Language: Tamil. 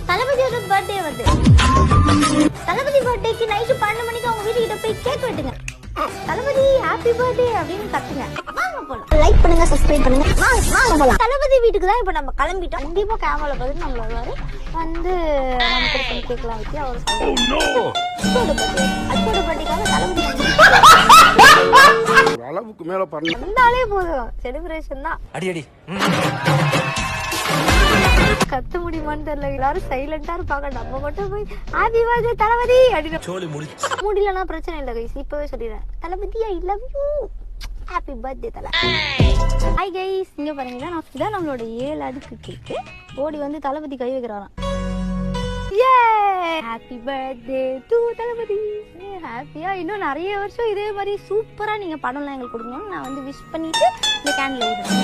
தளபதியோட பர்த்டே வருது. தளபதி பர்த்டேக்கு நைட்டு 12 மணிக்கு அவங்க வீட்டுக்கிட்ட போய் கேக் வெட்டுங்க. தளபதி ஹாப்பி பர்த்டே அப்படின்னு கத்துங்க. வாங்க போலாம். லைக் பண்ணுங்க, சப்ஸ்கிரைப் பண்ணுங்க. வாங்க போலாம். தளபதி வீட்டுக்கு தான் இப்ப நம்ம கிளம்பிட்டோம். கண்டிப்பா கேமரால பார்த்து நம்மள வருவாரு. வந்து நமக்கு ஒரு கேக்லாம் வச்சு அவர் அச்சோட பர்த்டேக்காக தளபதி அளவுக்கு மேல வந்தாலே போதும். செலிப்ரேஷன் தான். அடி கத்த முடியுமான்னு தெரியல. எல்லாரும் சைலண்டா இருப்பாங்க. நம்ம மட்டும் போய் ஹாப்பி பர்த்டே தளபதி அப்படின்னு முடியலன்னா பிரச்சனை இல்லை கைஸ். இப்பவே சொல்லிடுறேன், Thalapathy I love you, happy birthday Thala. Hi guys, இங்க பாருங்க, இதான் நம்மளோட 7 அடுக்கு கேக்கு. ஓடி வந்து தளபதி கை வைக்கிறாராம். Happy birthday to Thalapathy. ஹாப்பியா இன்னும் நிறைய வருஷம் இதே மாதிரி சூப்பரா நீங்க படம்லாம் எங்களுக்கு கொடுக்கணும்னு நான் வந்து விஷ் பண்ணிட்டு இந்த கேண்டில் ஊதுறேன்.